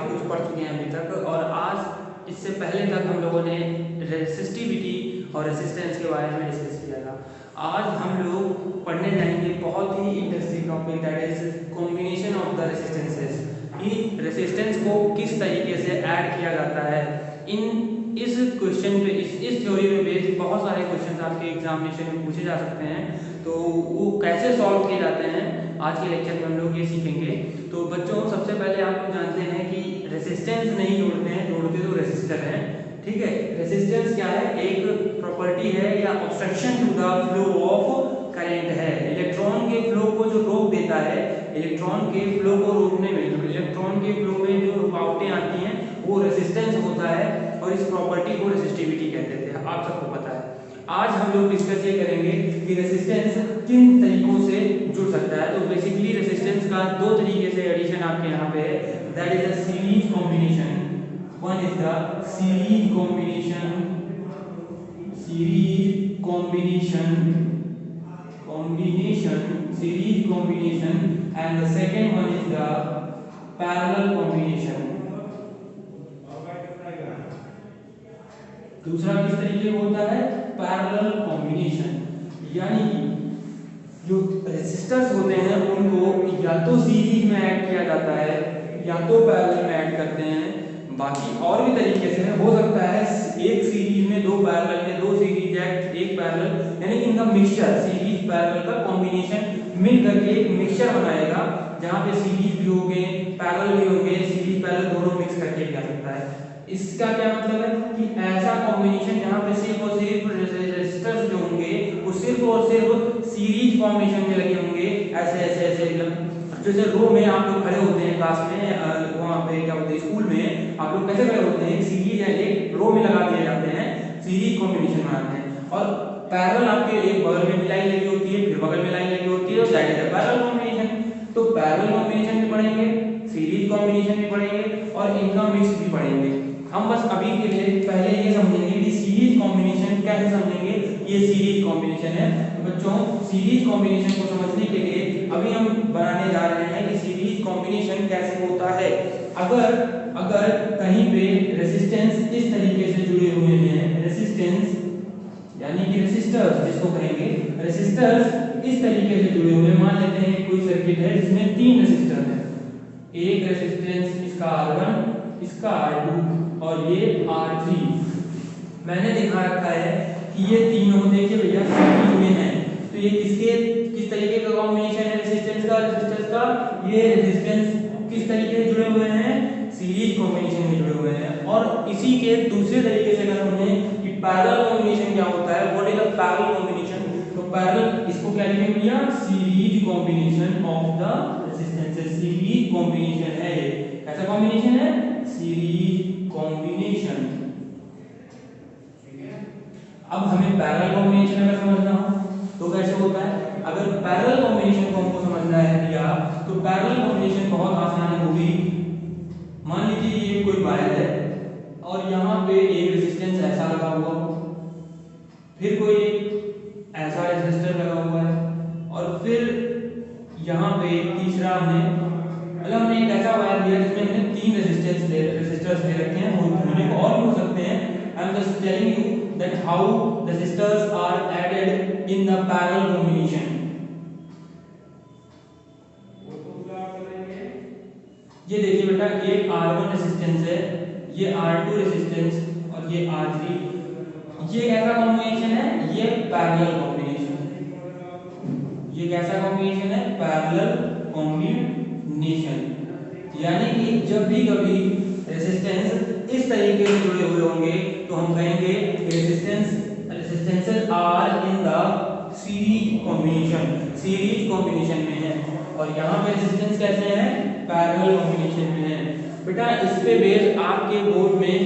काफ़ी कुछ पढ़ चुके हैं अभी तक, और आज इससे पहले तक हम लोगों ने रेसिस्टिविटी और रेसिस्टेंस के बारे में डिस्कस किया था। आज हम लोग पढ़ने जाएंगे बहुत ही interesting topic, that is combination of the resistances, कि रेसिस्टेंस को किस तरीके से ऐड किया जाता है। इस क्वेश्चन पे इस थ्योरी में बेस्ड बहुत सारे क्वेश्चन आपके एग्जामिनेशन में पूछे जा सकते हैं, तो वो कैसे सॉल्व किए जाते हैं आज के लेक्चर में हम लोग ये सीखेंगे। तो बच्चों, सबसे पहले आप लोग जानते हैं कि रेसिस्टेंस नहीं जोड़ते हैं, जोड़ते तो रेसिस्टर हैं, ठीक है। रेसिस्टेंस क्या है? एक प्रॉपर्टी है या obstruction to the flow of current है। इलेक्ट्रॉन के फ्लो को जो रोक देता है, इलेक्ट्रॉन के फ्लो को रोकने में, जो इलेक्ट्रॉन के फ्लो में जो रुकावटें आती हैं वो रेसिस्टेंस होता है, और इस प्रॉपर्टी को रेसिस्टिविटी कहते थे, आप सबको पता है। आज हम लोग डिस्कस ये करेंगे कि रेसिस्टेंस किन तरीकों से जुड़ सकता है। तो बेसिकली रेसिस्टेंस का दो तरीके से एडिशन आपके यहाँ पे है, that is the series combination. One is the series combination, series combination, series combination, and the second one is the parallel combination. दूसरा किस तरीके का होता है? पैरेलल कॉम्बिनेशन, यानी जो रेसिस्टर्स होते हैं उनको या तो सीरीज में ऐड किया जाता है या तो पैरेलल में ऐड करते हैं। बाकी और भी तरीके से हो सकता है एक सीरीज में दो पैरेलल में, दो सीरीज एक पैरेलल, यानी इनका मिक्सचर, सीरीज पैरेलल का कॉम्बिनेशन मिल करके एक मिक्सचर बनाएगा, जहां पे सीरीज भी होंगे, पैरेलल भी होंगे, सीरीज पैरेलल दोनों मिक्स करके किया सकता है। इसका क्या मतलब है कि ऐसा कॉम्बिनेशन जहां पे सिर्फ और सिर्फ रेसिस्टर्स जो होंगे वो सिर्फ और सिर्फ सीरीज फॉर्मेशन में लगे होंगे, ऐसे ऐसे ऐसे, जैसे रो में आप लोग खड़े होते हैं क्लास में, वहां पे क्या बोलते हैं स्कूल में, आप लोग कैसे खड़े होते हैं? सीरीज या एक रो में लगा दिए जाते हैं, सीरीज कॉम्बिनेशन बनाते हैं। और पैरेलल आपके एक बगल में लाइन लगी होती है, फिर बगल में लाइन लगी होती है, तो दैट इज पैरेलल कॉम्बिनेशन। तो पैरेलल कॉम्बिनेशन भी पढ़ेंगे, सीरीज कॉम्बिनेशन भी पढ़ेंगे, और इनका मिक्स भी पढ़ेंगे। हम बस अभी के लिए पहले ये समझेंगे कि सीरीज कॉम्बिनेशन कैसे समझेंगे, ये सीरीज कॉम्बिनेशन है। तो बच्चों, सीरीज कॉम्बिनेशन को समझने के लिए अभी हम बनाने जा रहे हैं कि सीरीज कॉम्बिनेशन कैसे होता है। अगर कहीं पे रेसिस्टेंस इस तरीके से जुड़े हुए हैं, रेसिस्टेंस यानी कि रेसिस्टर्स जिसको कहेंगे, रेसिस्टर्स इस तरीके से जुड़े हुए, मान लेते हैं कोई सर्किट है जिसमें तीन रेसिस्टर हैं, एक रेसिस्टेंस इसका R1, इसका R2 और ये R3। मैंने दिखा रखा है कि ये तीनों, देखिए भैया, सीरीज में हैं, तो ये किस तरीके का कॉम्बिनेशन है रेसिस्टेंस का? ये रेसिस्टेंस किस तरीके से जुड़े हुए हैं? सीरीज कॉम्बिनेशन में जुड़े हुए हैं। और इसी के दूसरे तरीके से अगर समझें कि पैरेलल कॉम्बिनेशन क्या होता है, what is the parallel combination, तो पैरेलल, इसको क्या लिखेंगे भैया? Series combination of the resistances. Series combination है ये, कैसा कॉम्बिनेशन है? Series combination. अब हमें पैरेलल कॉम्बिनेशन अगर समझना हो तो कैसे होता है? अगर पैरेलल कॉम्बिनेशन को हमको समझना है भैया, तो पैरेलल कॉम्बिनेशन बहुत आसान होगी। मान लीजिए ये कोई वायर है और यहाँ पे एक रेजिस्टेंस ऐसा लगा हुआ, फिर कोई ऐसा रेजिस्टर लगा हुआ है, और फिर यहाँ पे तीसरा हमने एक ऐसा वायर लिया जिसमें हमने तीन रेजिस्टर्स दे रखे हैं, होने को और भी हो सकते हैं। I am just telling you that how resistors are added in the parallel combination। ये देखिए बेटा, ये R1 रेजिस्टेंस है, ये R2 रेजिस्टेंस और ये R3। ये कैसा कॉम्बिनेशन है? ये पैरेलल कॉम्बिनेशन। ये कैसा कॉम्बिनेशन है? Parallel combination. यानी कि जब भी कभी रेजिस्टेंस इस तरीके से जुड़े हुए होंगे तो हम कहेंगे resistances are in the series combination में है। और यहाँ पे रेजिस्टेंस कैसे है? पैरेलल कॉम्बिनेशन में है। बेटा, इस पे बेस्ड आपके बोर्ड में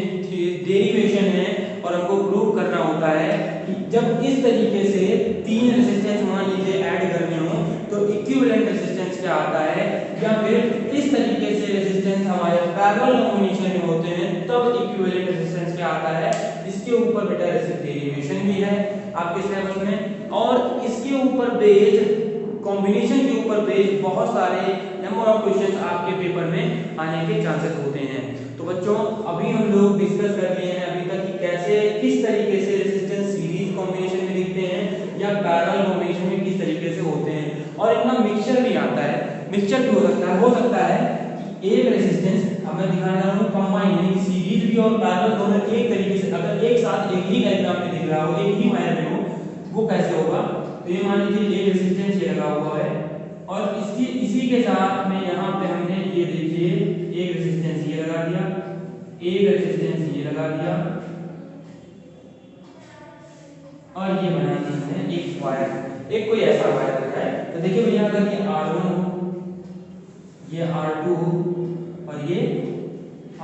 डेरिवेशन है, और हमको प्रूव करना होता है कि जब इस तरीके से तीन रेजिस्टेंस मान लीजिए ऐड करने हो तो इक्विवेलेंट रेजिस्टेंस क्या आता है, या फिर इस तरीके से रेजिस्टेंस हमारे पैरेलल कॉम्बिनेशन में होते हैं तब इक्विवेलेंट रेजिस्टेंस क्या आता है। इसके ऊपर बेटा डेरिवेशन भी है आपके सिलेबस में, और इसके ऊपर बेस्ड कॉम्बिनेशन के ऊपर बेस्ड बहुत सारे नंबर ऑफ क्वेश्चंस आपके पेपर में आने के चांसेस होते हैं। तो बच्चों अभी हम लोग डिस्कस कर लिए हैं अभी तक कि कैसे किस तरीके से रेजिस्टेंस सीरीज कॉम्बिनेशन में दिखते हैं या पैरेलल कॉम्बिनेशन में किस तरीके से होते हैं, और इनका मिक्सचर भी आता है। मिक्सचर भी हो सकता है कि एक रेजिस्टेंस हमें दिखाना चाह रहा हूं कंबाइन यानी सीरीज भी और पैरेलल दोनों एक तरीके से अगर एक साथ एक ही डायग्राम में दिख रहा हो, एक ही वायर में हो, वो कैसे होगा। तो ये मान लीजिए एक रेजिस्टेंस ये लगा हुआ है और इसी के साथ में यहाँ पे हमने ये देखिए एक रेजिस्टेंस ये लगा दिया, एक रेजिस्टेंस ये लगा दिया और ये बना दिया हमने एक वायर, एक कोई ऐसा वायर रखा है। तो देखिए भैया अगर ये R1 हो, ये R2 हो और ये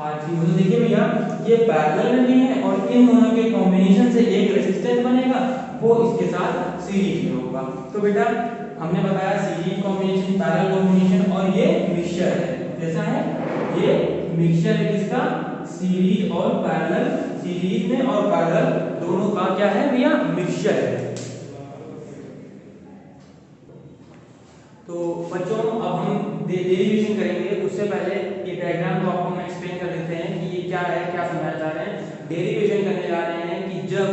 R3 हो, तो देखिए भैया ये पैरेलल में भी है और इन दोनों के कॉम्बिनेशन से एक रेजिस्टेंस बनेगा, वो इसके साथ सीरीज में होगा। तो बेटा हमने बताया सीरीज कॉम्बिनेशन, पैरेलल कॉम्बिनेशन और ये मिक्सचर है। कैसा है ये मिक्सचर है किसका, सीरीज और पैरेलल, सीरीज में और पैरेलल दोनों का क्या है भैया मिक्सचर है। तो बच्चों अब हम डेरिवेशन करेंगे, उससे पहले ये डायग्राम को आपको हम एक्सप्लेन कर देते हैं कि ये क्या है, क्या समझाना चाह रहे हैं। डेरिवेशन करने जा रहे हैं कि जब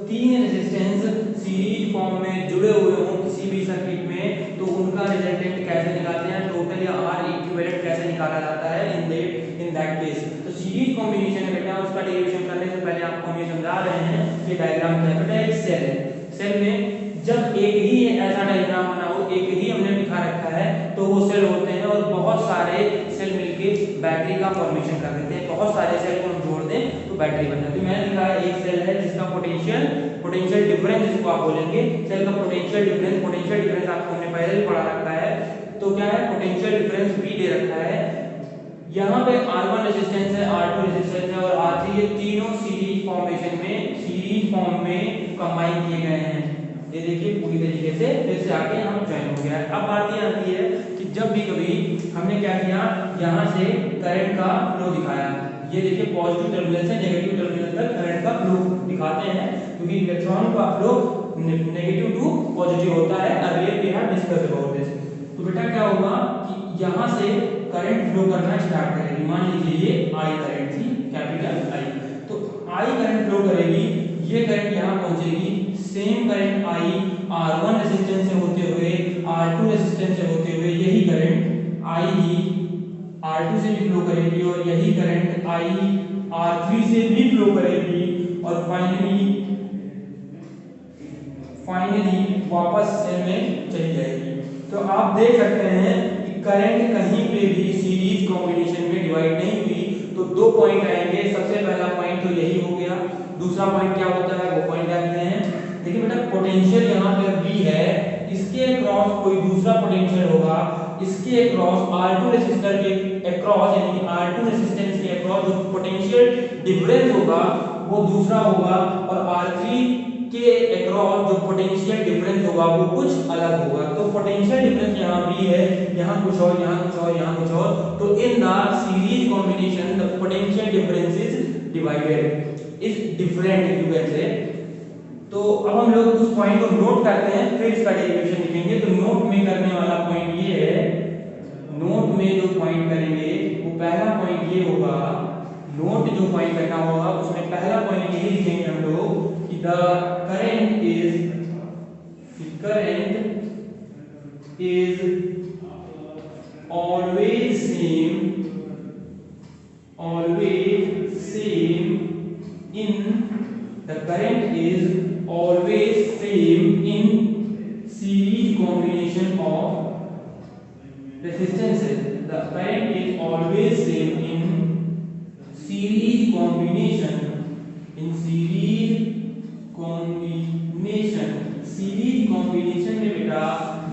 तीन रेजिस्टेंस सीरीज फॉर्म में जुड़े हुए हों किसी भी सर्किट में, तो उनका रिजल्टेंट कैसे निकालते हैं, टोटल या आर इक्विवेलेंट कैसे निकाला जाता है इन दैट केस। तो सीरीज कॉम्बिनेशन है बेटा, उसका डेरिवेशन करने से पहले आपको हम ये समझा रहे हैं कि डायग्राम क्या है बेटा, एक सेल है। सेल में जब एक ही ऐसा डायग्राम बना हो, एक ही हमने दिखा रखा है, तो वो सेल होते हैं और बहुत सारे सेल मिलके बैटरी का फॉर्मेशन कर देते हैं। बहुत सारे सेल को हम जोड़ दें तो बैटरी बन जाती है। मैंने दिखाया एक सेल है जिसका पोटेंशियल डिफरेंस जिसको आप बोलेंगे, सेल का पोटेंशियल डिफरेंस आपको हमने पहले ही पढ़ा रखा है। तो क्या है, पोटेंशियल डिफरेंस V दे रखा है। यहाँ पे R1 रेजिस्टेंस है, R2 रेजिस्टेंस है और R3, ये तीनों सीरीज फॉर्म में कंबाइन किए गए हैं। ये देखिए पूरी तरीके से फिर से आके हम ज्वाइन हो गया। अब बात ये आती है कि जब भी कभी हमने क्या किया, यहाँ से करंट का फ्लो दिखाया, ये देखिए पॉजिटिव टर्मिनल से नेगेटिव टर्मिनल तक करंट का फ्लो दिखाते हैं, क्योंकि इलेक्ट्रॉन का फ्लो नेगेटिव टू पॉजिटिव होता है। Earlier we have discussed about this. तो बेटा क्या होगा कि यहाँ से करंट फ्लो करना स्टार्ट करेगी। मान लीजिए ये I करंट थी, कैपिटल I, तो I करंट फ्लो करेगी, ये करंट यहाँ पहुंचेगी, same current I R1 resistance से होते हुए R2 रेजिस्टेंस से होते हुए यही करंट I ही R2 से भी फ्लो करेगी और यही करंट I R3 से भी फ्लो करेगी और फाइनली वापस सेल में चली जाएगी। तो आप देख सकते हैं कि करंट कहीं पे भी सीरीज कॉम्बिनेशन में डिवाइड नहीं हुई। तो दो पॉइंट आएंगे, सबसे पहला पॉइंट तो यही हो गया, दूसरा पॉइंट क्या होता है वो पॉइंट क्या कहते हैं। देखिए बेटा पोटेंशियल यहाँ पे V है, इसके अक्रॉस कोई दूसरा पोटेंशियल होगा, इसके अक्रॉस R2 रेजिस्टर के अक्रॉस यानी कि R2 रेजिस्टेंस के अक्रॉस जो पोटेंशियल डिफरेंस होगा वो दूसरा होगा और R3 के अक्रॉस जो पोटेंशियल डिफरेंस होगा वो कुछ अलग होगा। तो पोटेंशियल डिफरेंस यहाँ V है, यहाँ कुछ और, यहाँ कुछ और, यहाँ कुछ और। तो इन the series combination the potential difference is divided is different you can say. तो अब हम लोग उस पॉइंट को नोट करते हैं, फिर इसका डेरिवेशन लिखेंगे। तो नोट में करने वाला पॉइंट ये है, नोट में जो पॉइंट करेंगे वो पहला पॉइंट ये होगा, नोट जो पॉइंट करना होगा उसमें पहला पॉइंट यही लिखेंगे हम लोग कि the current is always same in the current is always same in series combination of resistances. The current is always same in series combination. Series combination में बेटा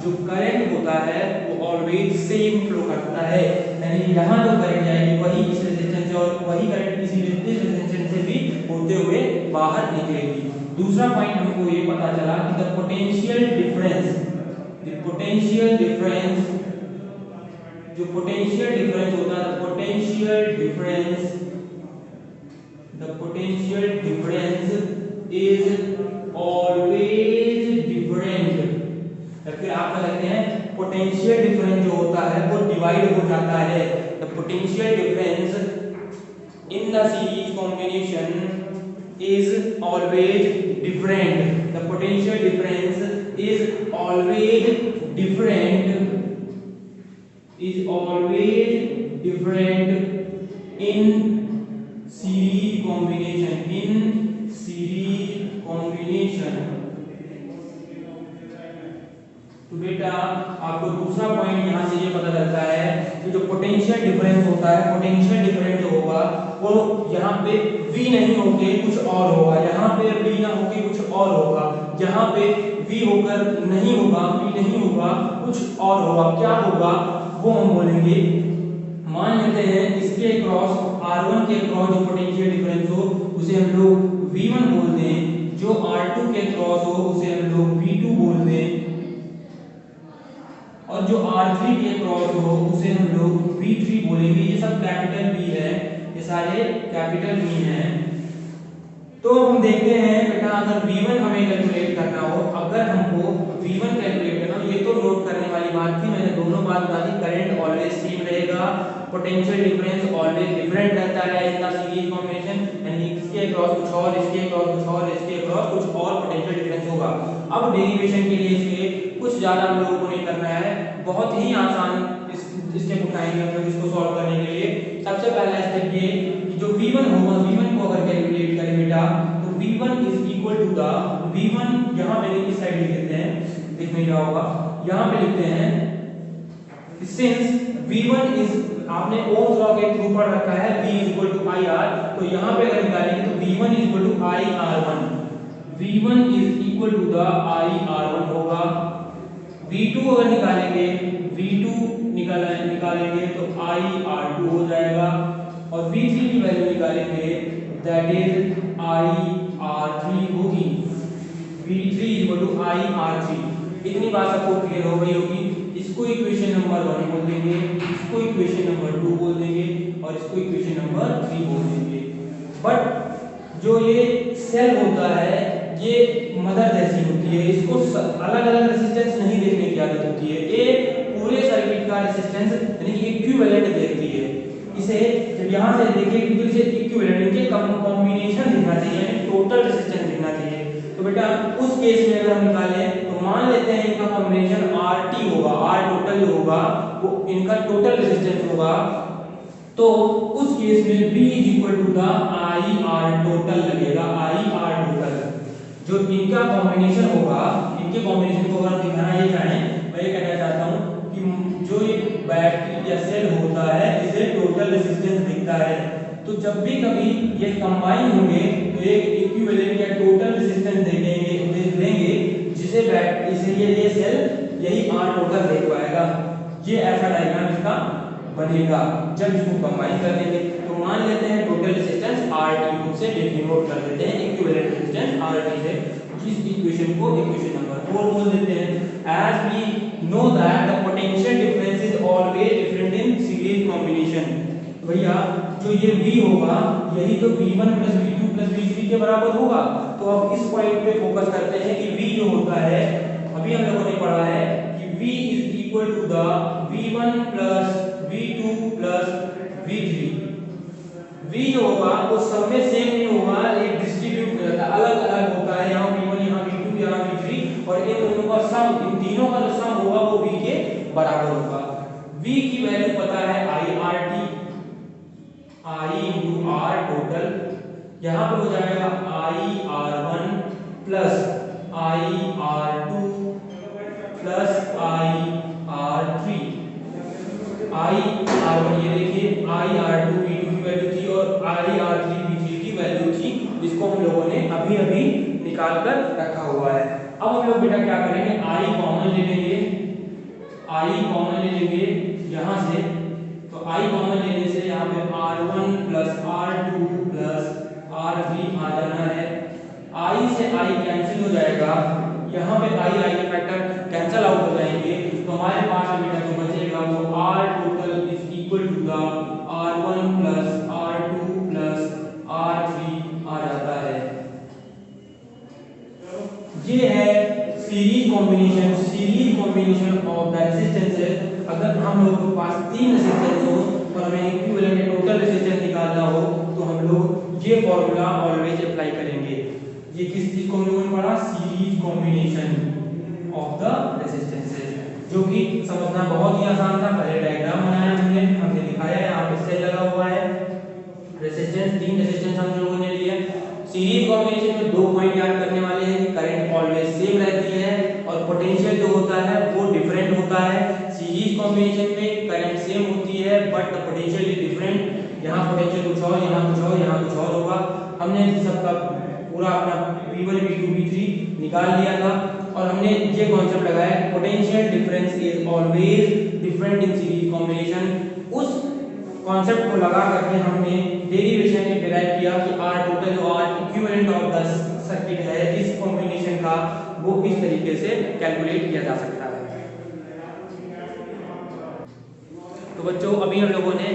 जो करंट होता है वो ऑलवेज सेम फ्लो करता है, यानी यहाँ जो करंट जाएगी वही इस रेजिस्टेंस से और वही करंट किसी रेजिस्टेंस से भी होते हुए बाहर निकलेगी। दूसरा पॉइंट हमको ये पता चला कि द पोटेंशियल डिफरेंस जो पोटेंशियल डिफरेंस होता है, the potential difference is always different. फिर आप क्या कहते हैं पोटेंशियल डिफरेंस जो होता है वो डिवाइड हो जाता है। The potential difference in the series combination is always different. The potential difference is always different in series combination. तो बेटा आपको दूसरा पॉइंट यहाँ से ये पता चलता है कि जो पोटेंशियल डिफरेंस होता है, पोटेंशियल डिफरेंस जो होगा वो यहाँ पे V नहीं होके कुछ और होगा, यहाँ पे V ना होके कुछ और होगा, यहाँ पे V होकर नहीं होगा, V नहीं होगा, कुछ और होगा। क्या होगा वो हम बोलेंगे। मान लेते हैं इसके क्रॉस R1 के क्रॉस जो पोटेंशियल डिफरेंस हो उसे हम लोग V1 बोलते हैं, जो R2 के क्रॉस हो उसे हम लोग V2 बोलते हैं, और जो R3 के क्रॉस हो उसे हम लोग V3 बोलेंगे। ये सब कैपिटल B है, ये सारे कैपिटल B हैं। तो हम देखते हैं बेटा अगर V1 हमें कैलकुलेट करना हो, अगर हमको V1 कैलकुलेट करना हो, ये तो नोट करने वाली बात थी, मैंने दोनों बात बता दी। करंट ऑलवेज सेम रहेगा, पोटेंशियल डिफरेंस ऑलवेज डिफरेंट रहता है इन द सीरीज कॉम्बिनेशन, यानी इसके क्रॉस कुछ और, इसके क्रॉस कुछ और, इसके क्रॉस कुछ और पोटेंशियल डिफरेंस होगा। अब डेरिवेशन के लिए इसके कुछ ज्यादा हम लोगों को नहीं करना है, बहुत ही आसान स्टेप उठाएंगे हम लोग इसको सॉल्व करने के लिए। सबसे पहला स्टेप ये कि जो V1 होगा, V1 को अगर कैलकुलेट करें बेटा तो V1 is equal to the V1 यहाँ पे इस साइड लिख देते हैं, दिख नहीं रहा होगा, यहाँ पे लिखते हैं सिंस V1 इज, आपने ओम्स लॉ के थ्रू पढ़ रखा है V is equal to IR, तो यहाँ पे अगर निकालेंगे तो V1 is equal to IR1, V1 is equal to the IR1 होगा। V2 अगर निकालेंगे, V2 निकालेंगे तो IR2 हो जाएगा, और V3 की वैल्यू निकालेंगे दैट इज IR3 होगी। V3 equal to IR3। इतनी बात सबको क्लियर हो गई होगी। इसको इक्वेशन नंबर 1 बोल देंगे, इसको इक्वेशन नंबर 2 बोल देंगे, और इसको इक्वेशन नंबर 3 बोल देंगे। बट जो ये सेल होता है ये मदर जैसी होती है, इसको अलग अलग रेजिस्टेंस नहीं देखने की आदत होती है, ये पूरे सर्किट का रेजिस्टेंस यानी कि इक्विवेलेंट देखती है। इसे जब यहाँ से देखिए तो इसे इक्विवेलेंट, इनके कॉम्बिनेशन दिखना चाहिए, यानी टोटल रेजिस्टेंस दिखना चाहिए। तो बेटा उस केस में अगर हम निकालें तो मान लेते हैं इनका कॉम्बिनेशन RT होगा, R टोटल जो होगा वो इनका टोटल रेजिस्टेंस होगा, तो उस केस में B is equal to the IR total लगेगा, IR टोटल। जो इनका कॉम्बिनेशन होगा, इनके कॉम्बिनेशन को अगर हम दिखाना ये चाहें, मैं ये कहना चाहता हूँ कि जो ये बैटरी या सेल होता है इसे टोटल रेजिस्टेंस दिखता है, तो जब भी कभी ये कंबाइन होंगे तो एक इक्विवेलेंट या टोटल रेजिस्टेंस देंगे जिसे इसे ये सेल यही R टोटल देख पाएगा। ये ऐसा डायग्राम इसका बनेगा जब इसको कंबाइन कर देंगे। तो मान लेते हैं टोटल रेजिस्टेंस RT से डिनोट कर देते हैं इक्विवेलेंट रेजिस्टेंस RT से। इस इक्वेशन को इक्वेशन नंबर 4 बोल देते हैं। As we know that the potential difference is always different in series combination. भैया जो ये V होगा यही तो V1 + V2 + V3 के बराबर होगा। तो अब इस पॉइंट पे फोकस करते हैं कि V जो होता है, अभी हम लोगों ने पढ़ा है कि V is equal to the V1 + V2 + V3। V जो होगा वो सब में सेम नहीं होगा, एक डिस्ट्रीब्यूट हो जाता है, अलग अलग होता है। यहाँ V1, यहाँ V2, यहाँ V3, और इन दोनों का सम, इन तीनों का जो सम होगा वो V के बराबर होगा। V की वैल्यू पता है IRT, I into R total, यहाँ पे हो जाएगा IR1 plus IR2 plus IR3। IR1 ये देखिए IR2 V2 की वैल्यू थी और IR3 V3 की वैल्यू थी, इसको हम लोगों ने अभी अभी निकाल कर रखा हुआ है। अब हम लोग बेटा क्या करेंगे, I कॉमन ले लेंगे, I कॉमन ले लेंगे यहाँ से, तो I कॉमन लेने से यहाँ पे R1 plus R2 plus R3 आ जाना है। I से I कैंसिल हो जाएगा, यहाँ पे I के फैक्टर कैंसिल आउट हो जाएंगे, तो हमारे पास बेटा जो बचेगा वो R total is equal to the R1 plus R2 plus R3 आ जाता है। ये है series combination of the resistance अगर हम लोगों के पास 3 रेजिस्टेंस हो और हमें इक्विवेलेंट या टोटल रेजिस्टेंस निकालना हो तो हम लोग ये फॉर्मूला ऑलवेज अप्लाई करेंगे। ये किस चीज को हम लोगों ने पढ़ा? Series combination of the resistances, जो कि समझना बहुत ही आसान था। पहले डायग्राम बनाया हमने दिखाया है, यहाँ पे सेल लगा हुआ है, रेजिस्टेंस 3 रेजिस्टेंस हम लोगों ने लिए। सीरीज कॉम्बिनेशन में 2 पॉइंट याद करने वाले हैं कि करंट ऑलवेज सेम रहती है और पोटेंशियल जो होता है वो डिफरेंट होता है। सीरीज कॉम्बिनेशन में करंट सेम होती है but the potential is different. यहाँ पोटेंशियल कुछ और, यहाँ कुछ और, यहाँ कुछ और होगा। हमने सबका पूरा अपना V1 V2 V3 निकाल लिया था और हमने ये कॉन्सेप्ट लगाया potential difference is always different in series combination. उस कॉन्सेप्ट को लगा करके हमने डेरिवेशन में डिराइव किया कि R टोटल जो R equivalent of the circuit है इस कॉम्बिनेशन का, वो इस तरीके से कैलकुलेट किया जा सकता है। तो बच्चों अभी हम लोगों ने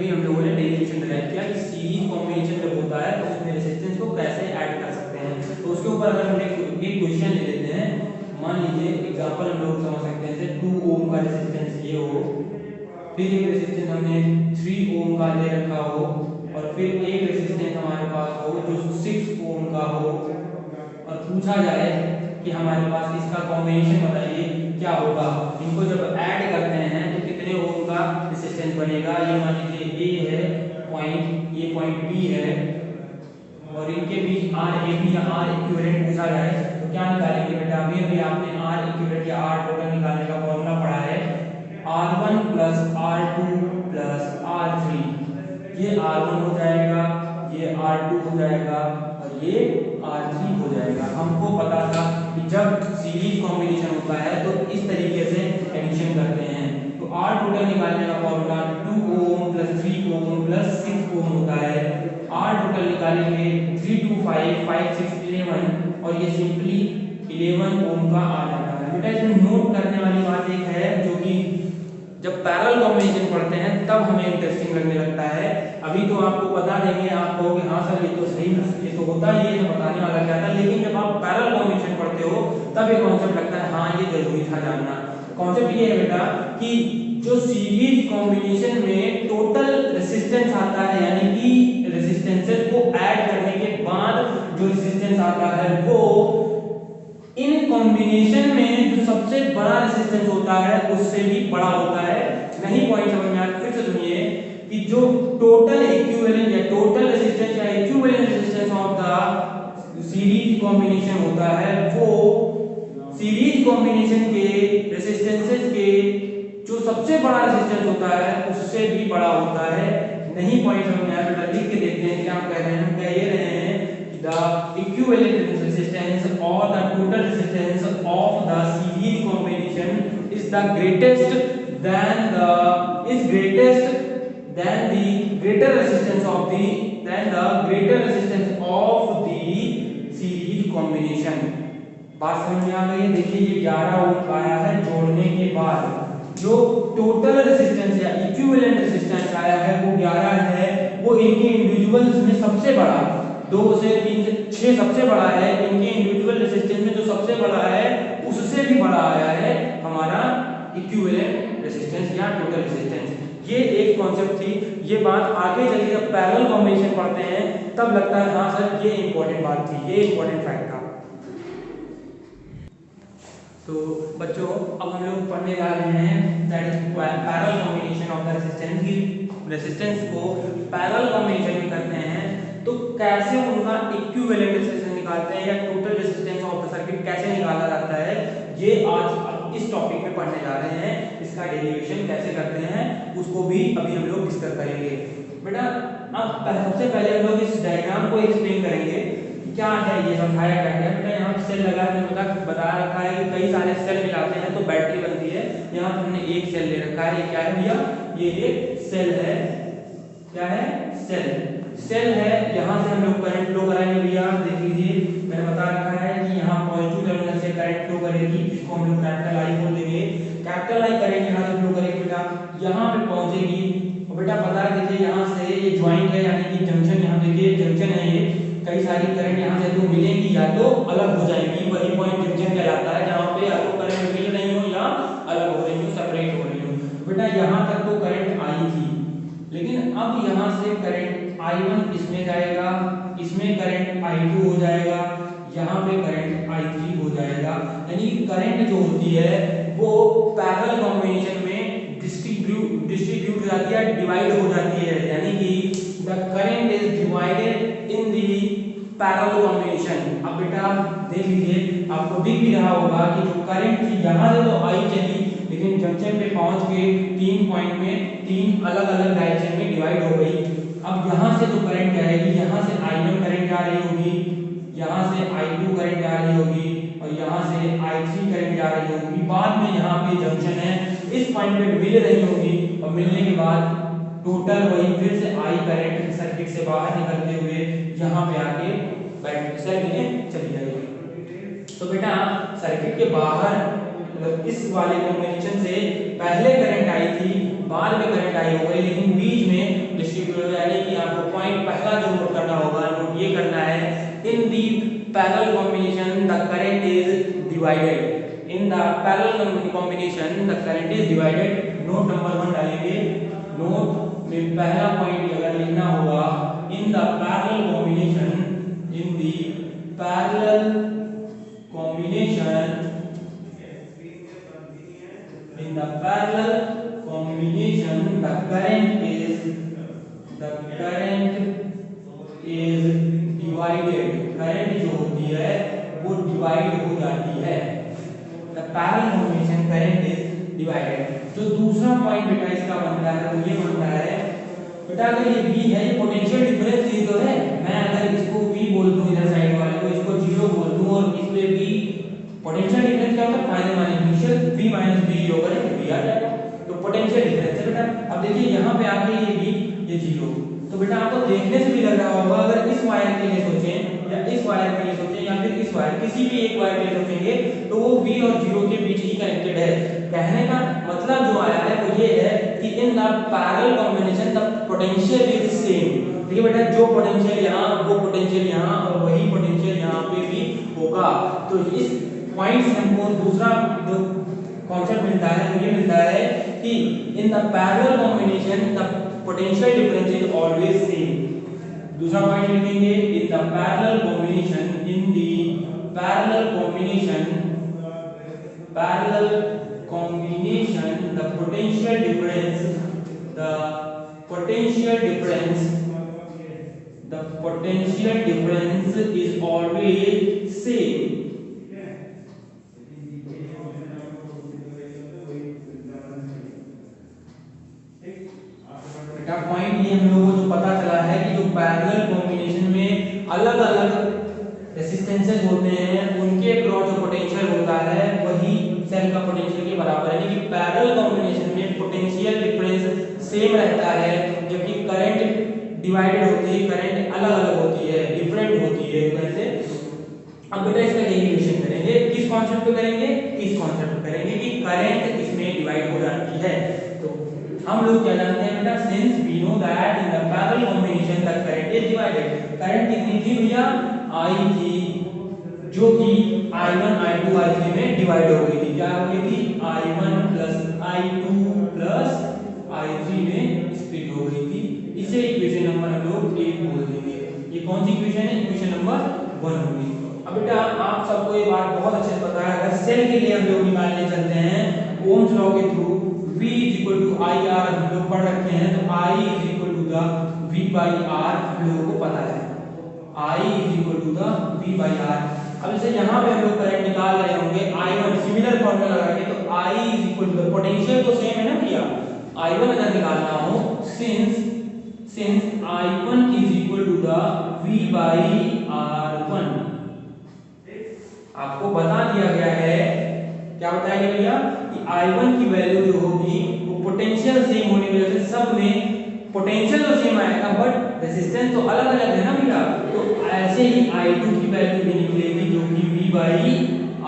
हम लोगों ने डेरिवेशन डिराइव किया कि सीरीज कॉम्बिनेशन जब होता है तो उसमें रेजिस्टेंस को कैसे ऐड कर सकते हैं। तो उसके ऊपर अगर हम एक क्वेश्चन ले लेते हैं, मान लीजिए एग्जांपल हम लोग समझ सकते हैं जैसे 2 ओम का रेजिस्टेंस ये हो, फिर एक रेजिस्टेंस हमने 3 ओम का ले रखा हो और फिर एक रेजिस्टेंस हमारे पास हो जो 6 ओम का हो और पूछा जाए कि हमारे पास इसका कॉम्बिनेशन बताइए क्या होगा। इनको जब ऐड करते हैं तो कितने ओम का रेजिस्टेंस बनेगा। ये मान लीजिए ए है पॉइंट, ये पॉइंट बी है और इनके बीच आर ए बी या आर इक्विवेलेंट पूछा जाए तो क्या निकालेंगे बेटा? अभी आपने आर इक्विवेलेंट या आर टोटल निकालने का फॉर्मूला पढ़ा है, R1 plus R2 plus R3। ये R1 हो जाएगा, ये R2 हो जाएगा और ये R3 हो जाएगा। हमको पता था कि जब सीरीज कॉम्बिनेशन होता है तो इस तरीके से एडिशन करते हैं। तो R टोटल निकालने का formula 2 ohm plus 3 ohm plus 6 ओम होता है। R टोटल निकालेंगे 3 2 5 5 6 11 और ये सिंपली 11 ओम का आ जाता है। बेटा इसमें नोट करने वाली बात एक है जो कि जब पैरेलल कॉम्बिनेशन पढ़ते हैं तब हमें इंटरेस्टिंग लगने लगता है। अभी तो आपको बता देंगे, आप कहोगे हाँ सर ये तो सही, ये तो होता ही है, बताने वाला क्या था। लेकिन जब आप पैरेलल कॉम्बिनेशन पढ़ते हो तब ये कॉन्सेप्ट लगता है हाँ ये जरूरी था जानना। कॉन्सेप्ट ये है बेटा कि जो सीरीज कॉम्बिनेशन में टोटल रेजिस्टेंस आता है, यानी कि रेजिस्टेंसेस को ऐड करने के बाद जो रेजिस्टेंस आता है वो इन कॉम्बिनेशन में जो सबसे बड़ा रेजिस्टेंस होता है उससे भी बड़ा होता है। नहीं पॉइंट समझ में आया? फिर से सुनिए कि जो टोटल इक्विवेलेंट या टोटल रेजिस्टेंस या equivalent resistance of the series combination होता है वो सीरीज कॉम्बिनेशन के रेजिस्टेंसेस के जो सबसे बड़ा रेजिस्टेंस होता है उससे भी बड़ा होता है। नहीं पॉइंट समझ में आया? बेटा लिख के देखते हैं क्या हम कह रहे हैं। हम कह ये रहे हैं the equivalent resistance or the total resistance of the series combination is the greatest than the greater resistance of the series combination। बात समझ में आ गई है? देखिए ये 11 ओम आया है जोड़ने के बाद, जो टोटल रेजिस्टेंस या इक्विवेलेंट रेजिस्टेंस आया है वो 11 है। वो इनके इंडिविजुअल्स में सबसे बड़ा 2 से 3 से 6 सबसे बड़ा है। इनके इंडिविजुअल रेजिस्टेंस में जो सबसे बड़ा है उससे भी बड़ा आया है हमारा इक्विवेलेंट रेजिस्टेंस या टोटल रेजिस्टेंस। ये एक कॉन्सेप्ट थी। ये बात आगे चलिए जब पैरेलल कॉम्बिनेशन पढ़ते हैं तब लगता है हाँ सर ये इंपॉर्टेंट बात थी, ये इंपॉर्टेंट फैक्ट था। तो बच्चों अब हम लोग पढ़ने जा रहे हैं that is parallel combination of the resistance की रेजिस्टेंस को पैरेलल कॉम्बिनेशन में करते हैं तो कैसे उनका इक्विवेलेंट रेजिस्टेंस निकालते हैं या total resistance of the circuit कैसे निकाला जाता है, ये आज इस टॉपिक में पढ़ने जा रहे हैं। इसका डेरिवेशन कैसे करते हैं उसको भी अभी हम लोग डिस्कस करेंगे। बेटा अब सबसे पहले हम लोग इस डायग्राम को एक्सप्लेन करेंगे क्या है ये समझाया क्या गया। बेटा यहाँ सेल लगा है, बता रखा है कि कई सारे सेल मिलाते हैं तो बैटरी बनती है। यहाँ पर हमने एक सेल ले रखा है, ये क्या है भैया? ये एक सेल है। क्या है? सेल है। यहाँ से हम लोग करंट फ्लो कराएंगे भैया। देख लीजिए मैंने बता रखा है कि यहाँ पॉजिटिव टर्मिनल से करंट फ्लो करेगी, जिसको हम लोग कैपिटल आई बोल देंगे। कैपिटल आई करेंगे यहाँ से फ्लो करेगी बेटा, यहाँ पे पहुंचेगी। और बेटा बता दीजिए यहाँ से ये ज्वाइंट है यानी कि जंक्शन, यहाँ देखिए जंक्शन है। ये कई सारी करंट यहाँ से तो मिलेंगी या तो अलग हो जाएगी। वही पॉइंट जंक्शन कहलाता है जहाँ पे या तो करंट मिल रही हो या अलग हो रही हो, सेपरेट हो रही हो। I1 इसमें जाएगा, इसमें करंट I2 हो जाएगा, यहाँ पे करंट I3 हो जाएगा। यानी कि करंट जो होती है वो पैरेलल कॉम्बिनेशन में डिस्ट्रीब्यूट हो जाती है, डिवाइड हो जाती है। यानी कि the current is divided in the parallel combination. अब बेटा देख लीजिए, आपको दिख भी रहा होगा कि जो करंट थी यहाँ से तो आई चली, लेकिन जंक्शन पे पहुंच के 3 पॉइंट में 3 अलग अलग डायरेक्शन में डिवाइड हो गई। अब यहाँ से जो करंट जाएगी, यहाँ से I1 करंट जा रही होगी, यहाँ से I2 करंट जा रही होगी और यहाँ से I3 करंट जा रही होगी। बाद में यहाँ पे जंक्शन है, इस पॉइंट पे मिल रही होगी और मिलने के बाद टोटल वही फिर से I करंट सर्किट से बाहर निकलते हुए यहाँ पे आके सर्किट में चली जाएगी। तो बेटा सर्किट के बाहर इस वाले कॉम्बिनेशन से पहले करंट आई थी, बाद में करंट आई हो गई, लेकिन बीच में डिस्ट्रीब्यूट हो। यानी कि आपको पॉइंट पहला जो नोट करना होगा, नोट ये करना है, in the parallel combination the current is divided. In the parallel combination the current is divided. Note number 1 डालेंगे। नोट में पहला पॉइंट अगर लिखना होगा, in the parallel combination, in the parallel combination, in the parallel combination the current is divided। Current जो होती है वो डिवाइड हो जाती है। the parallel combination current is divided। जो दूसरा पॉइंट बेटा इसका बनता है वो ये बनता है बेटा, अगर ये V है, ये पोटेंशियल डिफरेंस ये तो है। मैं अगर इसको V बोल दूं, इधर साइड वाले को इसको 0 बोल दूं और इस पे V पोटेंशियल डिफरेंस क्या होता है, final minus initial V minus V योग करें तो V आ जाएगा। तो पोटेंशियल डिफरेंस है बेटा। अब देखिए यहाँ पे आके ये V, ये 0। तो बेटा आपको देखने से भी लग रहा होगा, अगर इस वायर के लिए सोचें या इस वायर के लिए सोचें या फिर इस वायर, किसी भी एक वायर के लिए सोचेंगे तो वो V और 0 के बीच ही कनेक्टेड है। कहने का मतलब जो आया है वो ये है कि इन the parallel combination the potential is same. देखिए बेटा, जो पोटेंशियल यहाँ, वो पोटेंशियल यहाँ और वही पोटेंशियल यहाँ पे भी होगा। तो इस पॉइंट से हमको दूसरा जो कॉन्सेप्ट मिलता है वो ये मिलता है कि इन the parallel combination the potential difference is always same. दूसरा पॉइंट लिखेंगे, इन the parallel combination, in the parallel combination the potential difference is always same. Point ये हम लोगों को जो पता चला है कि जो पैरेलल कॉम्बिनेशन में अलग अलग रेसिस्टेंसेस होते हैं, उनके अक्रॉस जो पोटेंशियल होता है वही सेल का पोटेंशियल के बराबर है। यानी कि पैरेलल कॉम्बिनेशन में पोटेंशियल डिफरेंस सेम रहता है, जबकि करंट डिवाइडेड होती है, करंट अलग अलग होती है, डिफरेंट होती है वैसे। अब बेटा इसका डेरिवेशन करेंगे, किस कॉन्सेप्ट पे करेंगे, इस कॉन्सेप्ट पे करेंगे कि करंट इसमें डिवाइड हो जाती है। तो हम लोग क्या जानते हैं बेटा, since we know that in the parallel combination the current is divided. Current कितनी थी भैया, I थी, जो कि I1 I2 I3 में डिवाइड हो गई थी। क्या हो गई थी, I1 plus I2 plus I3 में स्प्लिट हो गई थी। इसे इक्वेशन नंबर हम लोग 1 बोल देंगे। ये कौन सी इक्वेशन है, इक्वेशन नंबर 1 होगी। अब बेटा आप सबको ये बात बहुत अच्छे से पता है, अगर सेल के लिए हम लोग निकालने चलते हैं ओम्स लॉ के through, V equal to I R हम लोग पढ़ रखे हैं, तो I is equal to the V by R हम लोगों को पता है। I is equal to the V by R. अब जैसे यहाँ पे हम लोग करंट निकाल रहे होंगे I1, सिमिलर फॉर्मूला लगाएंगे तो I is equal to the potential तो सेम है ना भैया, I1 अगर निकालना हो, since I1 is equal to the V by R1, आपको बता दिया गया है, क्या बताया गया भैया कि I1 की वैल्यू जो होगी वो पोटेंशियल सेम होने की वजह से सब में पोटेंशियल तो सेम आएगा बट रेजिस्टेंस तो अलग अलग है ना भैया। तो ऐसे ही I2 की वैल्यू भी निकलेगी जो कि V बाई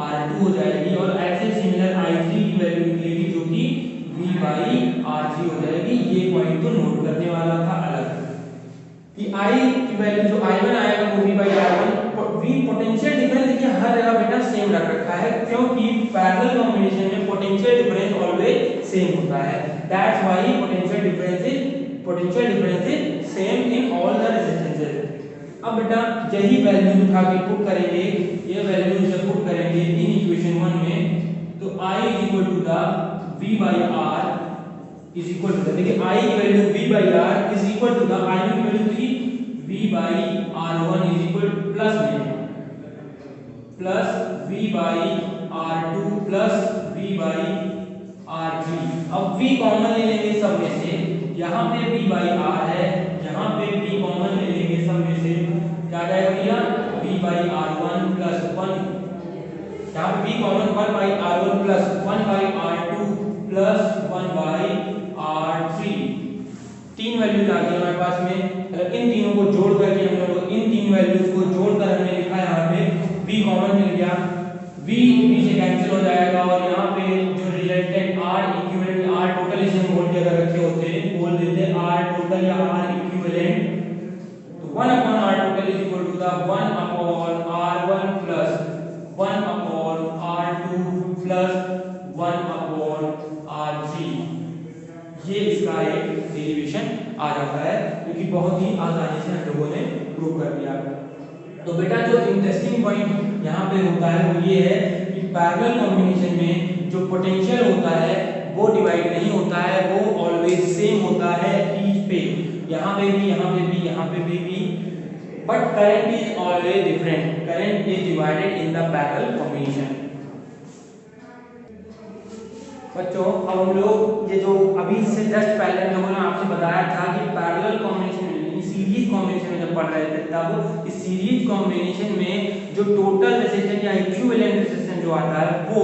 R2 हो जाएगी, और ऐसे सिमिलर I3 की वैल्यू निकलेगी जो कि V बाई R3 हो जाएगी। ये पॉइंट तो नोट करने वाला था अलग कि I की वैल्यू जो I1 आएगा वो V by R1। V potential difference देखिए हर जगह बेटा सेम रख रखा है, क्योंकि पैरेलल कॉम्बिनेशन में पोटेंशियल डिफरेंस ऑलवेज सेम होता है। That's why potential difference is same in all the अब बेटा यही वैल्यू उठा के पुट करेंगे, ये वैल्यू जब पुट करेंगे इन इक्वेशन 1 में, तो I is equal to the V by R is equal to, देखिए I की value V by R is equal to the I की वैल्यू थी V by R1 is equal plus में plus V by R2 plus V by R3। अब V common ले लेंगे सब में से, यहाँ पे V बाई R है, यहाँ पे V कॉमन ले लेंगे सब में से, क्या जाएगा भैया V बाई R1 प्लस 1, यहाँ पे V common 1 by R1 plus 1 by R2 plus 1 by R3। तीन वैल्यूज आ गई हमारे पास में। मतलब इन तीनों को जोड़ करके हम लोग इन तीन वैल्यूज को जोड़कर हमने लिखा है, यहाँ पे V कॉमन मिल गया, V से कैंसिल हो जाएगा और यहाँ पे जो resultant R equivalent R total इसे हम बोल के अगर रखे होते हैं, बोल देते हैं R टोटल या R इक्विवेलेंट, तो 1 upon R total is equal to the 1 upon R1 plus 1 upon R2 plus 1 upon R3। ये इसका एक डेरिवेशन आ जाता है, क्योंकि बहुत ही आसानी से हम लोगों ने प्रूव कर दिया। तो बेटा जो इंटरेस्टिंग पॉइंट यहाँ पे होता है वो ये है कि पैरेलल कॉम्बिनेशन में जो पोटेंशियल होता है वो डिवाइड नहीं होता है, वो ऑलवेज सेम होता है ईच पे, यहाँ पे भी, यहाँ पे भी, यहाँ पे भी, but current is always different, current is divided in the parallel combination. बच्चों अब हम लोग ये जो अभी से जस्ट पहले हम लोगों ने आपसे बताया था कि पैरेलल कॉम्बिनेशन में, सीरीज कॉम्बिनेशन में जब पढ़ रहे थे तब इस सीरीज कॉम्बिनेशन में जो टोटल रेजिस्टेंस या इक्विवेलेंट रेजिस्टेंस जो आता है वो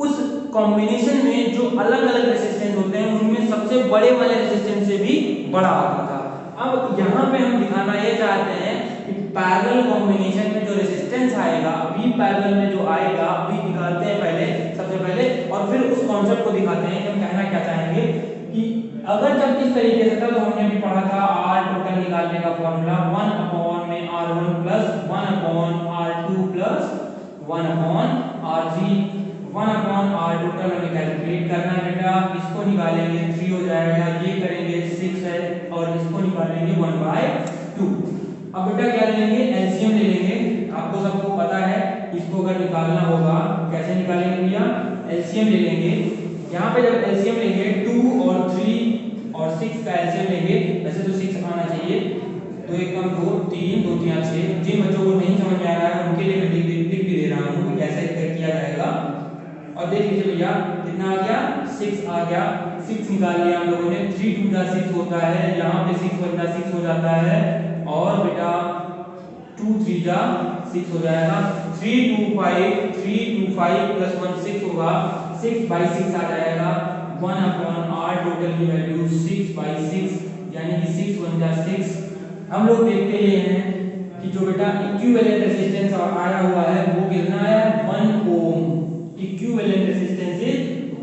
उस कॉम्बिनेशन में जो अलग अलग रेजिस्टेंस होते हैं उनमें सबसे बड़े वाले रेजिस्टेंस से भी बड़ा आता था। अब यहाँ पे हम दिखाना ये चाहते हैं कि पैरेलल कॉम्बिनेशन में जो रेजिस्टेंस आएगा, अभी पैरेलल में जो आएगा अभी निकालते हैं पहले, सबसे पहले, और फिर उस कॉन्सेप्ट को दिखाते हैं कि हम कहना क्या चाहेंगे कि अगर जब इस तरीके से था तो हमने भी पढ़ा था R टोटल निकालने का फॉर्मूला 1 अपॉन में R1 plus 1 upon R2 plus 1 upon R3। 1 upon R total हमें कैलकुलेट करना है बेटा, इसको निकालेंगे 3 हो जाएगा, ये करेंगे 6 है और इसको निकालेंगे 1/2। अब बेटा क्या ले लेंगे, एलसीएम ले लेंगे, आपको सबको पता है इसको अगर निकालना होगा कैसे निकालेंगे भैया, एलसीएम ले लेंगे। यहाँ पे जब एलसीएम लेंगे 2 और 3 और 6 का एलसीएम लेंगे, वैसे तो 6 आना चाहिए, तो एक कम 2 3 2 3 6। जिन बच्चों को नहीं समझ में आ रहा है उनके लिए मैं लिख भी दे रहा हूँ कि कैसे किया जाएगा। और देख लीजिए भैया कितना आ गया, 6 आ गया, 6 निकाल लिया हम लोगों ने, 3 2 6 होता है, यहाँ पे 6 1 6 हो जाता है, और बेटा 2 3 6 हो जाएगा, 3 2 5 प्लस 1 6 होगा, 6/6 आ जाएगा, 1 अपॉन R टोटल की वैल्यू 6/6 यानी कि 6 1 6। हम लोग देखते ये हैं कि जो बेटा इक्विवेलेंट रेजिस्टेंस आया हुआ है वो कितना है, 1 ओम। इक्विवेलेंट रेजिस्टेंस इज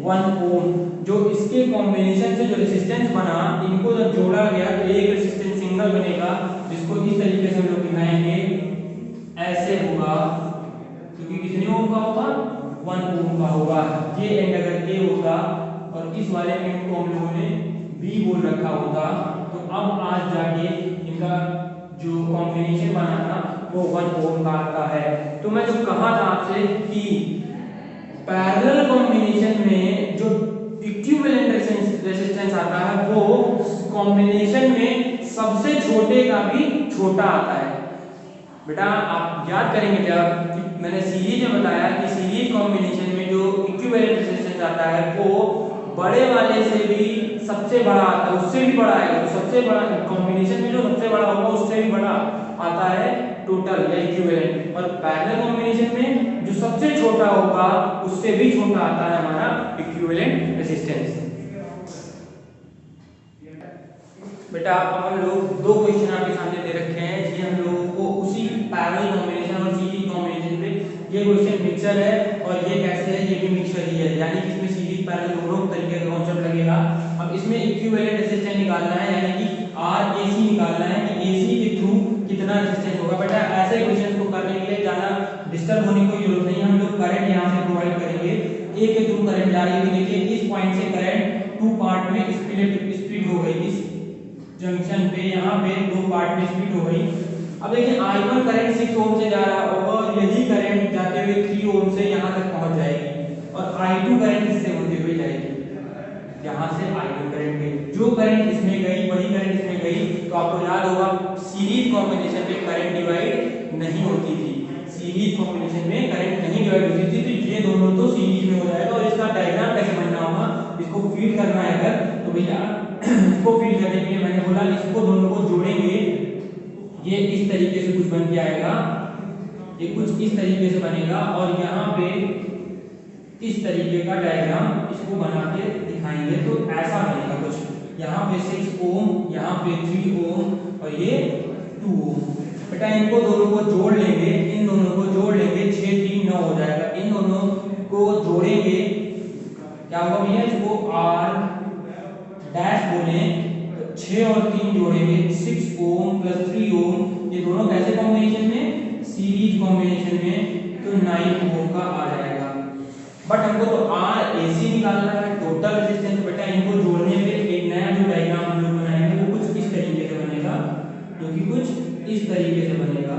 1 ओम। जो इसके कॉम्बिनेशन से जो रेजिस्टेंस बना, इनको जब जोड़ा गया तो एक रेजिस्टेंस सिंगल बनेगा, जिसको इस तरीके से हम लोग दिखाएंगे, ऐसे होगा, क्योंकि कितने ओम का होगा, 1 ओम का होगा। ये एंड अगर ए होता और इस वाले एंड को हम लोगों ने बी बोल रखा होता, तो अब आज जाके इनका जो कॉम्बिनेशन बना था वो 1 ओम का आता है। तो मैं जो कहा था आपसे कि पैरेलल कॉम्बिनेशन में जो इक्विवेलेंट रेजिस्टेंस आता है वो कॉम्बिनेशन में सबसे छोटे का भी छोटा आता है। बेटा आप याद करेंगे जब कि मैंने सीरीज में बताया कि सीरीज कॉम्बिनेशन में जो इक्विवेलेंट रेजिस्टेंस आता है वो बड़े वाले से भी सबसे बड़ा आता है, उससे भी बड़ा आएगा, तो सबसे बड़ा कॉम्बिनेशन में जो सबसे बड़ा होगा उससे भी बड़ा आता है टोटल या इक्विवेलेंट, और पैरेलल कॉम्बिनेशन में जो सबसे छोटा होगा उससे भी छोटा आता है हमारा इक्विवेलेंट रेजिस्टेंस। बेटा अब हम लोग दो क्वेश्चन आपके सामने दे रखे हैं, ये हम लोगों को उसी पैरेलल कॉम्बिनेशन और सीरीज कॉम्बिनेशन पे, ये क्वेश्चन मिक्सचर है और ये कैसे है, ये भी मिक्सचर ही है, यानी कि इसमें सीरीज पैरेलल दोनों तरीके का कांसेप्ट लगेगा। अब इसमें इक्विवेलेंट रेजिस्टेंस निकालना है, यानी कि RAC निकालना है कि AC के थ्रू कितना रेजिस्टेंस होगा। बेटा ऐसे क्वेश्चन को करने के लिए ज्यादा डिस्टर्ब होने की जरूरत नहीं है, हम लोग करंट यहाँ से प्रोवाइड करेंगे, A के थ्रू करंट जा रही है, देखिए इस पॉइंट से करंट 2 पार्ट में स्प्लिट हो गई, इस जंक्शन पे यहाँ पे 2 पार्ट में स्प्लिट हो गई, अब देखिए I1 करंट 6 ओम से जा रहा होगा और यही करंट जाते हुए 3 ओम से यहाँ तक पहुँच जाएगी और I2 करंट इससे होते हुए जाएगी। यहाँ से I2 करंट गई, जो करंट इसमें गई वही करंट इसमें गई। तो आपको याद होगा सीरीज कॉम्बिनेशन में करंट डिवाइड नहीं होती थी, सीरीज कॉम्बिनेशन में करंट नहीं डिवाइड होती थी। तो ये दोनों तो सीरीज में हो जाएगा और इसका डायग्राम कैसे बनना होगा, इसको फीड करना है अगर तो भैया इसको फीड करने के लिए मैंने बोला इसको दोनों को जोड़ेंगे, ये इस तरीके से कुछ बन के आएगा, ये कुछ इस तरीके से बनेगा और यहाँ पे इस तरीके का डायग्राम इसको बना के दिखाएंगे तो ऐसा बनेगा कुछ। यहाँ पे 6 ओम, यहाँ पे 3 ओम और ये 2 ओम। बेटा इनको दोनों को जोड़ लेंगे, इन दोनों को जोड़ लेंगे, 6 3 9 हो जाएगा। इन दोनों को जोड़ेंगे क्या होगा भैया, इसको R डैश बोले तो 6 और 3 जोड़ेंगे 6 ओम प्लस 3 ओम, ये दोनों कैसे कॉम्बिनेशन में, सीरीज कॉम्बिनेशन में, तो 9 ओम का आ जाएगा। बट हमको तो RAC निकालना है, टोटल रेजिस्टेंस। बेटा इनको जोड़ने पे एक नया जो डायग्राम हम लोग बनाएंगे वो कुछ इस तरीके से बनेगा, जो कि कुछ इस तरीके से बनेगा।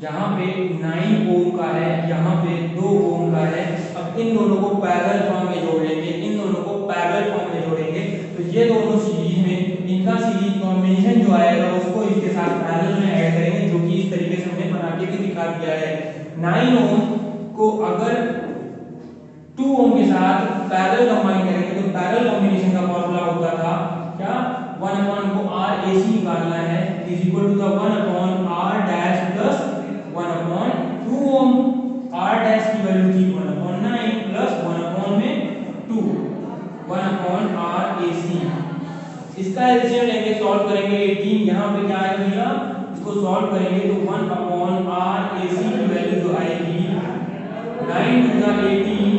यहाँ पे 9 ओम का है, यहाँ पे 2 ओम का है। अब इन दोनों को पैरेलल फॉर्म में जोड़ लेंगे, इन दोनों को पैरेलल फॉर्म में जोड़ेंगे तो ये दोनों सीरीज में, इनका सीरीज कॉम्बिनेशन जो आएगा उसको इसके साथ पैरेलल में ऐड करेंगे, जो कि इस तरीके से हमने बना के भी दिखा दिया है। 9 ओम को अगर 2 ओम के साथ पैरेलल कंबाइन करेंगे तो पैरेलल कॉम्बिनेशन का फॉर्मूला होता था क्या, 1 अपॉन को RAC निकालना है is equal to the 1 upon R dash plus 1 upon 2 ohm. R dash की वैल्यू थी 1 अपॉन 9 प्लस 1 अपॉन में 2, 1 अपॉन RAC। इसका एलसीएम लेंगे, सॉल्व करेंगे 18, यहाँ पे क्या आएगा भैया, इसको सॉल्व करेंगे तो 1 अपॉन RAC की वैल्यू जो आएगी 9 टू द 18,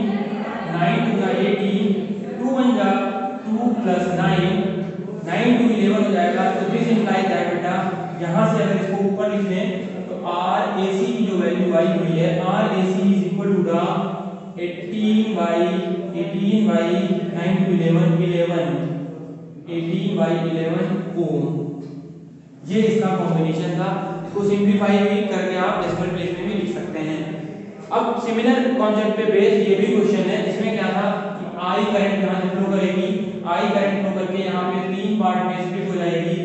9 टू द 18, 2 बन जा 2 प्लस 9, 9 टू 11 हो जाएगा। तो दिस इंप्लाइज दैट बेटा यहाँ से अगर इसको ऊपर लिख लें तो RAC की जो वैल्यू आई हुई है, RAC is equal to the 18 by 9 to 11, 18 by 11 ohm. ये इसका कॉम्बिनेशन था। इसको सिंप्लीफाई भी करके आप डेसिमल प्लेस में भी लिख सकते हैं। अब सिमिलर कॉन्सेप्ट पे बेस्ड ये भी क्वेश्चन है, इसमें क्या था कि I करंट यहाँ से फ्लो करेगी, I करंट फ्लो करके यहाँ पे 3 पार्ट में स्प्लिट हो जाएगी।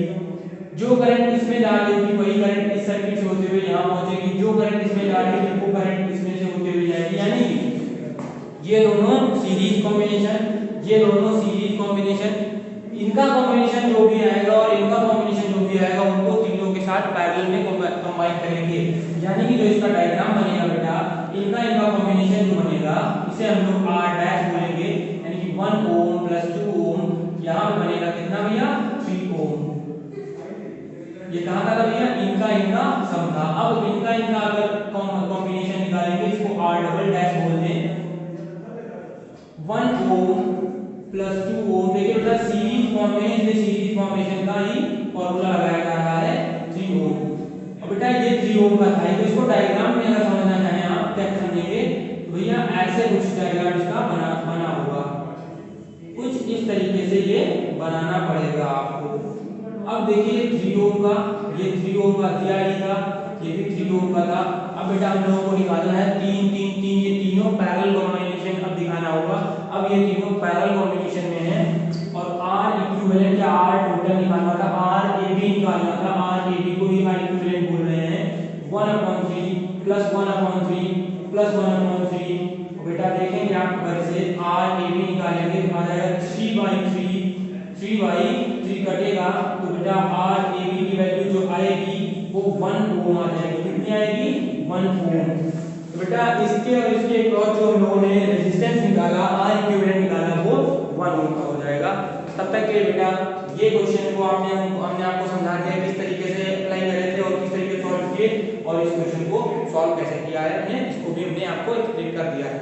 जो करंट इसमें जा रही थी वही करंट इस सर्किट से होते हुए यहाँ पहुंचेगी, जो करंट इसमें जा रही थी वो करंट इसमें से होते हुए जाएगी। यानी ये दोनों सीरीज कॉम्बिनेशन, ये दोनों सीरीज कॉम्बिनेशन, इनका कॉम्बिनेशन जो भी आएगा और इनका कॉम्बिनेशन जो भी आएगा उनको तीनों के साथ पैरेलल में कंबाइन करेंगे। यानी कि जो इसका डायग्राम बनेगा बेटा, इनका कॉम्बिनेशन जो बनेगा इसे हम लोग R डैश बोलेंगे, यानी कि 1 ओम प्लस 2 ओम, यहाँ पे बनेगा कितना भैया 3 ओम। ये कहाँ का था भैया, इनका सम था। अब इनका अगर कॉम्बिनेशन निकालेंगे इसको R डबल डैश बोलते हैं, 1 ओम प्लस 2 ओम। देखिए बेटा सीरीज कॉम्बिनेशन का ही फॉर्मूला लगाया जा रहा है 3 ओम। अब बेटा ये 3 ओम का था, तो इसको डायग्राम में अगर समझना चाहें आप क्या समझेंगे तो भैया ऐसे कुछ डायग्राम इसका बना होगा, कुछ इस तरीके से ये बनाना पड़ेगा आपको। अब देखिए 3 ओम का, ये 3 ओम का दिया ही था, ये भी 3 ओम का था। अब बेटा हम लोगों को निकालना है 3 3 3, ये तीनों पैरेलल कॉम्बिनेशन अब दिखाना होगा। अब ये तीनों पैरेलल कॉम्बिनेशन में है और R इक्विवेलेंट या R टोटल निकालना था, RAB निकालना था। RAB को ही R इक्विवेलेंट बोल रहे हैं, 1/3 प्लस 1/3 प्लस 1/3। बेटा देखेंगे आप घर से RAB निकालेंगे तो आ जाएगा 3/3 कटेगा तो बेटा RAB की वैल्यू जो आएगी वो 1 ओम आ जाएगी। कितनी आएगी, 1 ओम। तो बेटा इसके और इसके अक्रॉस जो हम लोगों ने रेजिस्टेंस निकाला, R इक्विवेलेंट निकाला, वो 1 ओम का हो जाएगा। तब तक के बेटा ये क्वेश्चन को हमने आपको समझा दिया किस तरीके से अप्लाई करे थे और किस तरीके से सॉल्व किए, और इस क्वेश्चन को सॉल्व कैसे किया है इसको भी हमने आपको एक्सप्लेन कर दिया है।